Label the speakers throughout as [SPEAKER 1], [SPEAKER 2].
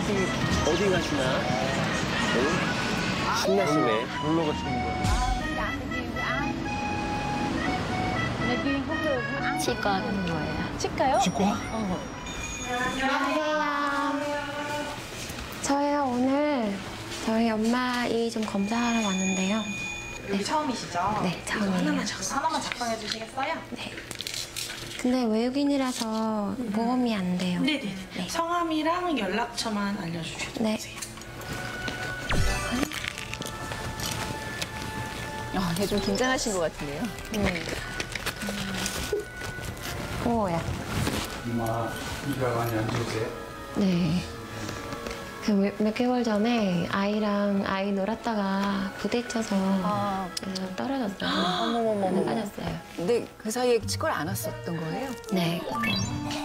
[SPEAKER 1] 어디 가시나? 신나시네. 놀러 가시는 거.
[SPEAKER 2] 치과 가는 거예요.
[SPEAKER 3] 치과요?
[SPEAKER 4] 치과?
[SPEAKER 2] 안녕하세요. 저희가 오늘 저희 엄마 이 좀 검사하러 왔는데요.
[SPEAKER 3] 여기 처음이시죠?
[SPEAKER 2] 네, 처음이에요.
[SPEAKER 3] 하나만 작성해 주시겠어요?
[SPEAKER 2] 네. 근데 외국인이라서 보험이 안 돼요.
[SPEAKER 3] 네네네.
[SPEAKER 2] 네.
[SPEAKER 3] 성함이랑 연락처만 알려주세요.
[SPEAKER 2] 네.
[SPEAKER 5] 네, 좀 긴장하신 것 같은데요.
[SPEAKER 2] 뭐야?
[SPEAKER 4] 엄마 이가 많이 안 좋으세요?
[SPEAKER 2] 네. 그 몇 개월 전에 아이 놀았다가 부딪혀서 떨어졌어요.
[SPEAKER 5] 어머머머머.
[SPEAKER 2] 빠졌어요.
[SPEAKER 5] 근데 그 사이에 치과를 안 왔었던 거예요?
[SPEAKER 2] 네, 못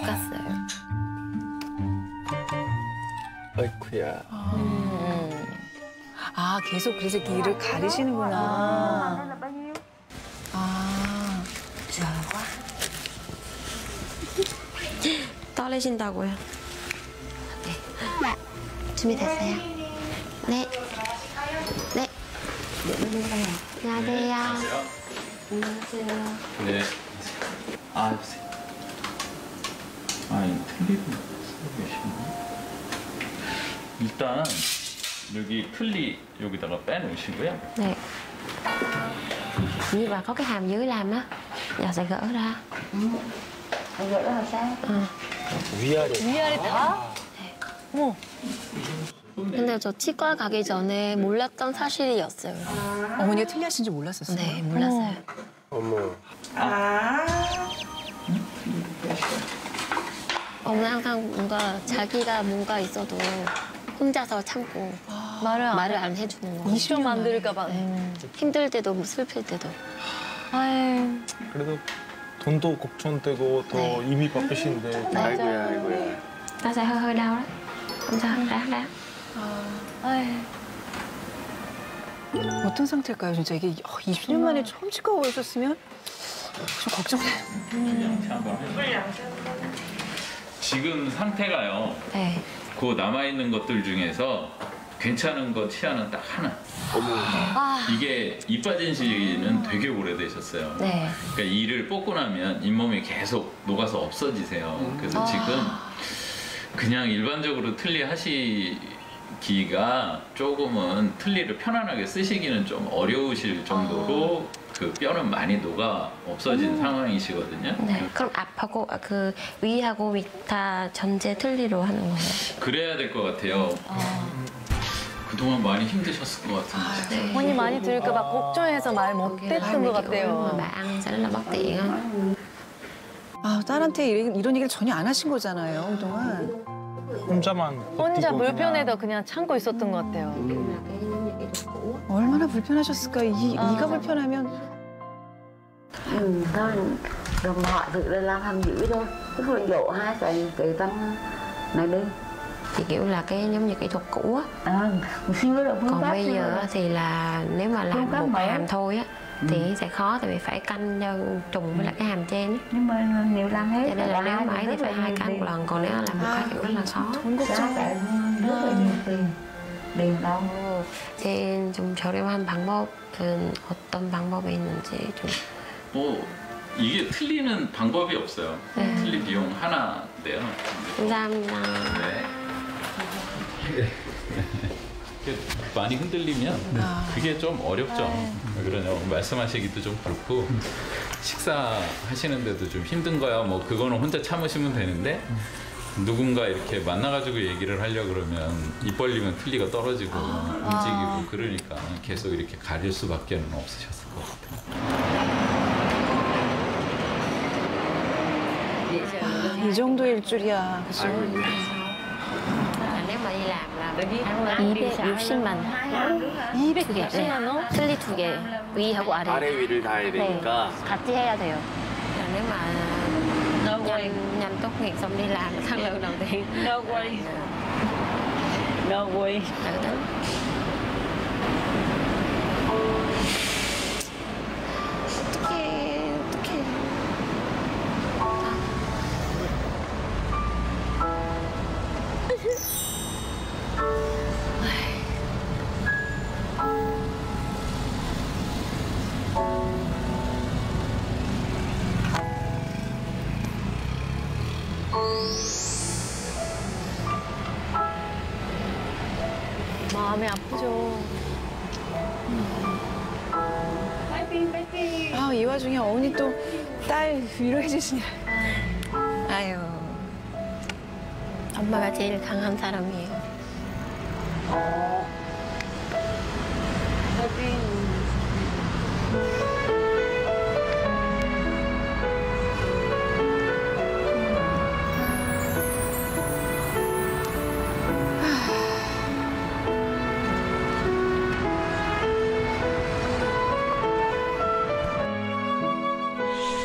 [SPEAKER 2] 갔어요.
[SPEAKER 1] 아이쿠야.
[SPEAKER 5] 아, 계속 그래서 길을 가리시는구나. 아.
[SPEAKER 2] 떨리신다고요? 네. 준비됐어요? 네. 네. 안녕하세요. 안녕하세요.
[SPEAKER 6] 네. 아, 아니, 틀리고 쓰고 계시네. 일단, 여기 틀리 여기다가 빼놓으시고요.
[SPEAKER 2] 네. Như bà có cái hàm dưới làm đó, giờ sẽ gỡ ra. Gỡ ra làm sao?
[SPEAKER 1] 위아래.
[SPEAKER 5] 위아래 다? 어머.
[SPEAKER 2] 근데 저 치과 가기 전에 몰랐던 사실이었어요.
[SPEAKER 5] 어머니가 틀리하신 줄 몰랐었어요?
[SPEAKER 2] 네, 몰랐어요.
[SPEAKER 1] 어머.
[SPEAKER 2] 어머니 항상 뭔가 자기가 뭔가 있어도 혼자서 참고 말을 안 해주는 거예요.
[SPEAKER 5] 이슈 만들까 봐.
[SPEAKER 2] 힘들 때도 슬플 때도.
[SPEAKER 5] 아유.
[SPEAKER 4] 그래도 돈도 걱정되고 더
[SPEAKER 2] 네.
[SPEAKER 4] 이미 바쁘신데.
[SPEAKER 1] 아이고야, 아이고야.
[SPEAKER 2] Nó sẽ hơi đau đó. Không sao, ráng.
[SPEAKER 5] 아유. 어떤 상태일까요, 진짜? 이게 20년 만에 처음 치과 오셨으면 좀 걱정돼요.
[SPEAKER 6] 지금 상태가요.
[SPEAKER 2] 네.
[SPEAKER 6] 그 남아있는 것들 중에서 괜찮은 거 치아는 딱 하나. 이게 이 빠진 시기는 되게 오래되셨어요.
[SPEAKER 2] 네.
[SPEAKER 6] 그러니까 이를 뽑고 나면 잇몸이 계속 녹아서 없어지세요. 그래서 지금 그냥 일반적으로 틀리 하시기가 조금은 틀리를 편안하게 쓰시기는 좀 어려우실 정도로 그 뼈는 많이 녹아 없어진 상황이시거든요.
[SPEAKER 2] 네. 그럼 앞하고 그 위하고 밑 다 전체 틀리로 하는 거예요?
[SPEAKER 6] 그래야 될 것 같아요. 그동안 많이 힘드셨을 것 같은데.
[SPEAKER 5] 어머니 많이 들을까 봐 걱정해서 말 못했던 것 같아요.
[SPEAKER 2] Bà ăn sẽ là bất tiện á.
[SPEAKER 5] 아, 딸한테 이런 얘기를 전혀 안 하신 거잖아요, 그동안.
[SPEAKER 4] 혼자만
[SPEAKER 7] 혼자
[SPEAKER 4] 버티고
[SPEAKER 7] 불편해도 그냥 참고 있었던 것 같아요.
[SPEAKER 5] 얼마나 불편하셨을까. 이가 불편하면.
[SPEAKER 8] Thôi đồng họ tự làm hàm giữ thôi, tức là dỗ hai cái răng này đi.
[SPEAKER 2] Thì kiểu là cái giống như kỹ thuật cũ á.
[SPEAKER 8] Một xíu nữa là phương
[SPEAKER 2] Còn
[SPEAKER 8] pháp
[SPEAKER 2] bây giờ á thì là nếu mà làm
[SPEAKER 8] pháp
[SPEAKER 2] một
[SPEAKER 8] mới.
[SPEAKER 2] hàm thôi á thì sẽ khó, tại vì phải canh cho trùng với lại cái hàm trên á.
[SPEAKER 8] Nhưng mà nếu làm hết
[SPEAKER 2] Cho nên là nếu mà ấy thì phải 2 canh một lần, còn nếu làm một cái thì rất là khó.
[SPEAKER 8] rất là nhiều tiền. tiền đâu.
[SPEAKER 2] 제일 좀 저렴한 방법은 어떤 방법이 있는지 좀.
[SPEAKER 6] 뭐 이게 틀리는 방법이 없어요.
[SPEAKER 2] 네.
[SPEAKER 6] 틀리 비용 하나인데요.
[SPEAKER 2] 감사합니다.
[SPEAKER 6] 네. 많이 흔들리면 그게 좀 어렵죠. 왜 그러냐고 말씀하시기도 좀 그렇고 식사하시는데도 좀 힘든 거야. 뭐 그거는 혼자 참으시면 되는데 누군가 이렇게 만나가지고 얘기를 하려 그러면 입 벌리면 틀니가 떨어지고 움직이고 그러니까 계속 이렇게 가릴 수밖에 없으셨을 것 같아요.
[SPEAKER 5] 이 정도일 줄이야. 그죠?
[SPEAKER 2] nếu mà đi làm là 260만
[SPEAKER 7] 260만 원?
[SPEAKER 2] 틀니 2개 위하고 아래.
[SPEAKER 1] 아래 위를 다 해야 되니까.
[SPEAKER 2] 같이 해야 돼요. nếu mà nhanh tốt nghiệp xong đi làm tháng lương đầu tiên.
[SPEAKER 8] No way. No way.
[SPEAKER 2] Tự tính. 어떡해.
[SPEAKER 7] 마음이 아프죠.
[SPEAKER 5] 아, 이 와중에 어머니 또 딸 위로해 주시냐. 아유.
[SPEAKER 2] 엄마가 제일 강한 사람이에요.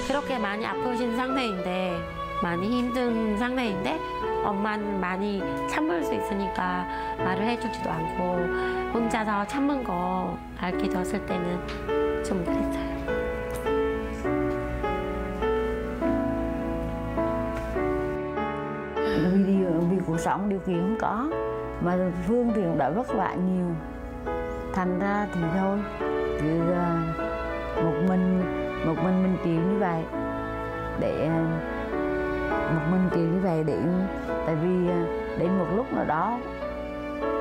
[SPEAKER 9] 그렇게 많이 아프신 상태인데, 많이 힘든 상태인데, 엄마는 많이 참을 수 있으니까 말을 해주지도 않고, 혼자서 참은 거 알게 되었을 때는 좀 그랬어요.
[SPEAKER 8] Vì cuộc sống điều kiện không có, mà Phương thì cũng đã vất vả nhiều. Thành ra thì thôi, cứ một mình chịu như vậy, để một mình chịu như vậy để tại vì đến một lúc nào đó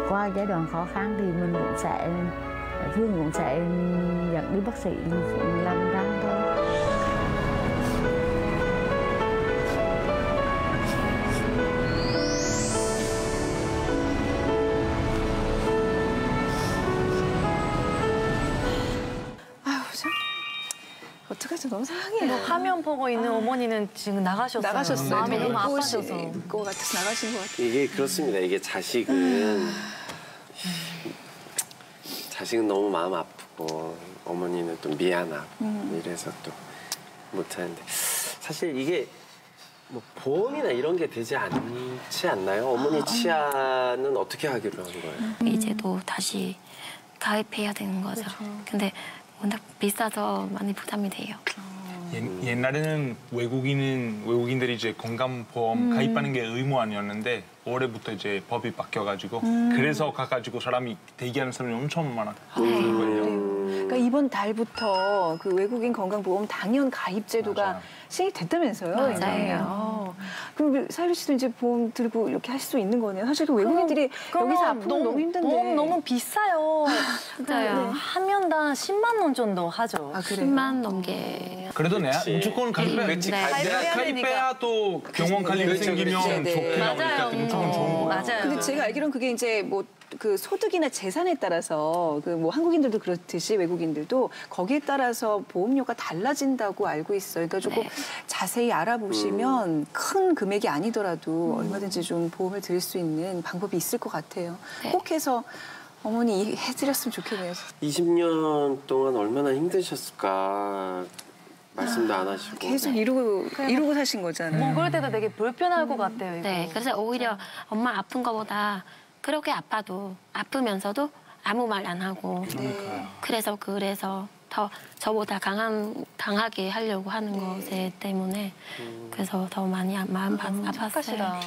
[SPEAKER 8] qua giai đoạn khó khăn thì mình cũng sẽ Phương cũng sẽ dẫn đi bác sĩ làm răng thôi.
[SPEAKER 5] 아유, 참. 어떡하죠? 너무 상해.
[SPEAKER 7] 뭐 화면 보고 있는 어머니는 지금 나가셨어요.
[SPEAKER 5] 나가셨어요.
[SPEAKER 7] 마음이 너무 아파져서.
[SPEAKER 5] 것 같아서 나가신 것 같아요.
[SPEAKER 1] 이게 그렇습니다. 이게 자식은 너무 마음 아프고 어머니는 또 미안하고 이래서 또 못하는데 사실 이게 뭐 보험이나 이런 게 되지 않지 않나요? 어머니 치아는 어떻게 하기로 한 거예요?
[SPEAKER 2] 이제도 다시 가입해야 되는 거죠. 근데 워낙 비싸서 많이 부담이 돼요.
[SPEAKER 4] 옛날에는 외국인들이 이제 건강보험 가입하는 게 의무 아니었는데 올해부터 이제 법이 바뀌어가지고 그래서 가가지고 사람이 대기하는 사람이 엄청 많았거든요.
[SPEAKER 5] 그러니까 이번 달부터 그 외국인 건강보험 당연 가입 제도가
[SPEAKER 4] 맞아요.
[SPEAKER 5] 시행이 됐다면서요?
[SPEAKER 2] 맞아요.
[SPEAKER 5] 이제. 그럼 사유리 씨도 이제 보험 들고 이렇게 할 수 있는 거네요. 사실 그 외국인들이 여기서 아프면 너무 힘든데.
[SPEAKER 7] 보험 너무 비싸요.
[SPEAKER 2] 맞아요.
[SPEAKER 7] 하면당 10만 원 정도 하죠.
[SPEAKER 5] 아, 그래요?
[SPEAKER 2] 10만 넘게.
[SPEAKER 4] 그래도 내가
[SPEAKER 1] 그치.
[SPEAKER 4] 무조건 가입해.
[SPEAKER 1] 그치,
[SPEAKER 2] 네.
[SPEAKER 4] 내가 가입해야 또 병원 관리
[SPEAKER 1] 그렇죠,
[SPEAKER 4] 생기면
[SPEAKER 1] 그렇죠.
[SPEAKER 4] 좋게 나오니까 무조건 좋은 거예요.
[SPEAKER 7] 맞아요.
[SPEAKER 5] 근데 제가 알기로는 그게 이제 뭐 그 소득이나 재산에 따라서 그 뭐 한국인들도 그렇듯이 외국인들도 거기에 따라서 보험료가 달라진다고 알고 있어요. 그러니까 조금 자세히 알아보시면 큰 금액이 아니더라도 얼마든지 좀 보험을 드릴 수 있는 방법이 있을 것 같아요.
[SPEAKER 2] 네.
[SPEAKER 5] 꼭 해서 어머니 해드렸으면 좋겠네요.
[SPEAKER 1] 20년 동안 얼마나 힘드셨을까 말씀도 안 하시고
[SPEAKER 5] 계속 이루고 사신 거잖아요.
[SPEAKER 7] 뭐 그럴 때도 되게 불편할 것 같아요. 이거.
[SPEAKER 2] 네, 그래서 오히려 엄마 아픈 거보다 그렇게 아프면서도 아무 말 안 하고 그래서 더 저보다 강하게 하려고 하는 것 때문에 그래서 더 많이 마음 아팠어요.
[SPEAKER 7] 착하시다.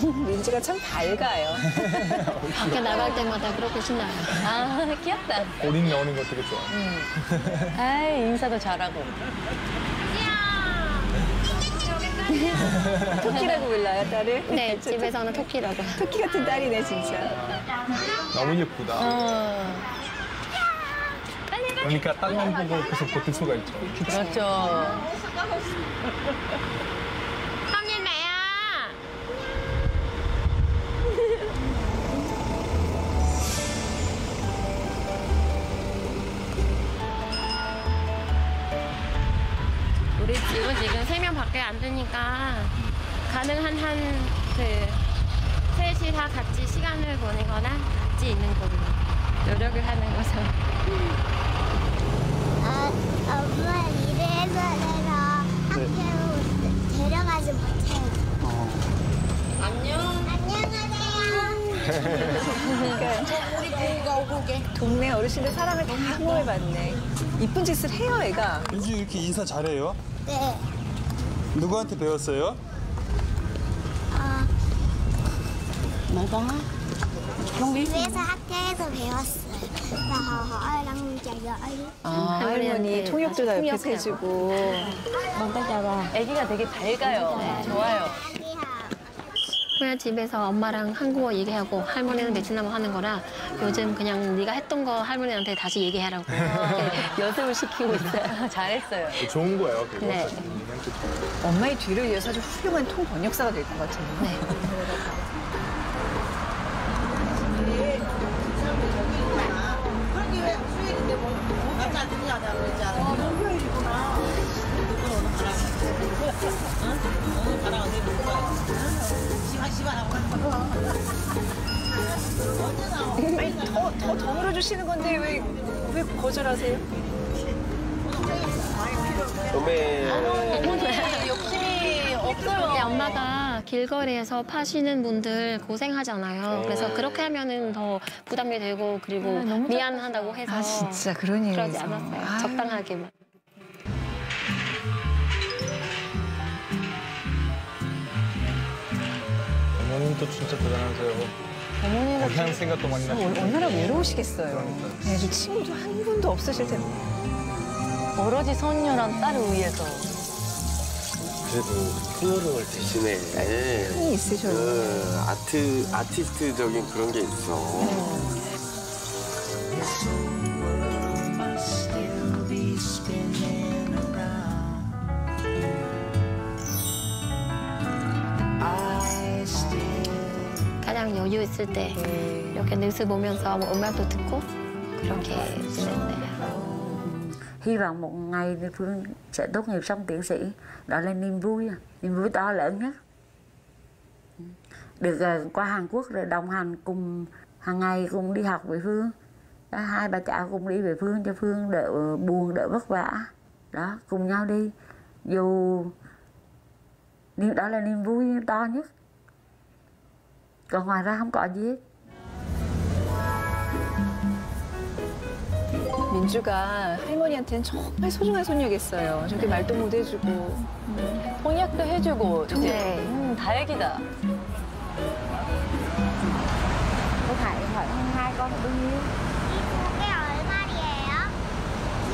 [SPEAKER 5] 민지가 참 밝아요.
[SPEAKER 2] 밖에 나갈 때마다 그렇게 신나요.
[SPEAKER 7] 아, 귀엽다.
[SPEAKER 4] 어린 나오는 거 되게 좋아.
[SPEAKER 7] 아이, 인사도 잘하고.
[SPEAKER 5] 토끼라고 불러요, 딸을?
[SPEAKER 2] 네, 집에서는 토끼라고.
[SPEAKER 5] 토끼 같은 딸이네, 진짜.
[SPEAKER 4] 너무 예쁘다. 그러니까 딸만 보고 계속 버틸 수가 있죠.
[SPEAKER 7] 그렇죠.
[SPEAKER 9] 우리 집은 지금 3명 밖에 안 되니까 가능한 한 셋이 다 같이 시간을 보내거나 같이 있는 걸로 노력을 하는 거죠.
[SPEAKER 10] 엄마 이래서 내가 학교 데려가지 못해요. 안녕하세요.
[SPEAKER 5] 동네 어르신들 사람을 다 모여봤네. 이쁜 짓을 해요, 애가.
[SPEAKER 11] 민지 이렇게 인사 잘해요?
[SPEAKER 10] 네.
[SPEAKER 11] 누구한테 배웠어요?
[SPEAKER 10] 집에서 학교에서 배웠어요. 나 hỏi 잘
[SPEAKER 5] 할머니 통역도 다 옆에서 해주고.
[SPEAKER 7] 아기가 되게 밝아요. 좋아요.
[SPEAKER 2] 그냥 집에서 엄마랑 한국어 얘기하고 할머니는 베트남어 하는 거라 요즘 그냥 네가 했던 거 할머니한테 다시 얘기하라고 이렇게 연습을 시키고 있어요.
[SPEAKER 7] 잘했어요.
[SPEAKER 4] 좋은 거예요. 그거.
[SPEAKER 2] 네.
[SPEAKER 5] 엄마의 뒤를 이어서 아주 훌륭한 통 번역사가 될 것 같아요.
[SPEAKER 2] 네.
[SPEAKER 5] 아니, 더 물어주시는 건데 왜 거절하세요?
[SPEAKER 7] 욕심이 없어요.
[SPEAKER 2] 엄마가 길거리에서 파시는 분들 고생하잖아요. 그래서 그렇게 하면은 더 부담이 되고 그리고 미안하다고 해서
[SPEAKER 5] 아, 진짜 그런 일이
[SPEAKER 2] 그러지 않았어요. 적당하게만.
[SPEAKER 4] 어머님도 진짜 대단하세요.
[SPEAKER 5] 어머니가
[SPEAKER 4] 그냥 생각도 많이 나시고.
[SPEAKER 5] 얼마나 외로우시겠어요. 네, 저 친구도 한 분도 없으실 텐데.
[SPEAKER 7] 오로지 손녀랑 딸을 위해서.
[SPEAKER 1] 그래도 풍요로울 대신에
[SPEAKER 5] 힘이 있으셔요.
[SPEAKER 1] 아티스트적인 그런 게 있어.
[SPEAKER 2] 가장 여유 있을 때 이렇게 뉴스 보면서 뭐 음악도 듣고 그렇게 지냈네요.
[SPEAKER 8] Hy vọng một ngày thì Phương sẽ tốt nghiệp xong tiến sĩ. Đó là niềm vui to lớn nhất. Được qua Hàn Quốc rồi đồng hành cùng hàng ngày cùng đi học với Phương. Đó, hai bà cháu cùng đi về Phương cho Phương đỡ buồn đỡ vất vả. Đó, cùng nhau đi. Dù đó là niềm vui to nhất. Còn ngoài ra không có gì hết.
[SPEAKER 5] 민주가 할머니한테는 정말 소중한 손녀겠어요. 저렇게 말도 못 해주고.
[SPEAKER 7] 통역도 해주고. 이제 다행이다.
[SPEAKER 8] Có phải hỏi hai con bao nhiêu?
[SPEAKER 10] 그게 얼마리예요?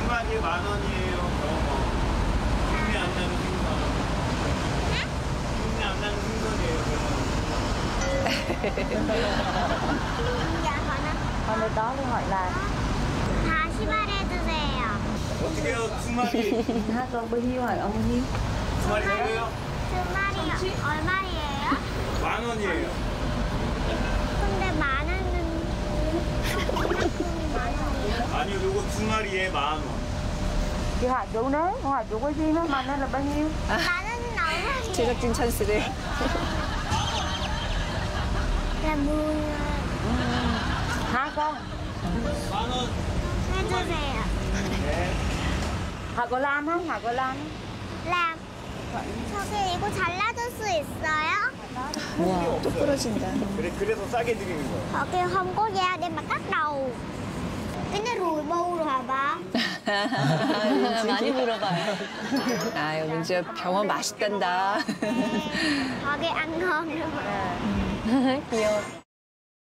[SPEAKER 11] 2마리에 10,000원이에요. 흉내 안 나는 생선. 흉내 안 나는 생선이에요.
[SPEAKER 8] Con đây đó tôi hỏi là
[SPEAKER 10] 다시 말해주세요.
[SPEAKER 11] 어떻게 해요? 2마리.
[SPEAKER 8] hai con bao nhiêu hỏi ông bao nhiêu?
[SPEAKER 11] 2마리 되고요?
[SPEAKER 10] 2마리 얼마리예요?
[SPEAKER 11] 10,000원이에요.
[SPEAKER 10] 근데 만원은
[SPEAKER 11] 아니요, 요거 2마리에 10,000원.
[SPEAKER 8] Chị hỏi chú đấy, con hỏi chú có gì không? Mà nên là bao nhiêu?
[SPEAKER 10] 만원은 얼마리예요?
[SPEAKER 5] 제작진 찬스를.
[SPEAKER 8] Hai con.
[SPEAKER 11] 10,000원.
[SPEAKER 10] 해주세요.
[SPEAKER 8] Hỏi có Lan không? Hỏi có Lan không?
[SPEAKER 10] 람, 저기 이거 잘라줄 수 있어요?
[SPEAKER 5] 와, 또 부러진다.
[SPEAKER 11] 그래서 싸게 드리는 거예요.
[SPEAKER 10] Kêu không có da để mà cắt đầu. Cái nó rùi bu rồi hả bà?
[SPEAKER 7] 많이 물어봐요.
[SPEAKER 5] 아유, 민주야 병원 맛있단다.
[SPEAKER 10] Họ cái ăn ngon nữa mà.
[SPEAKER 7] 귀여워.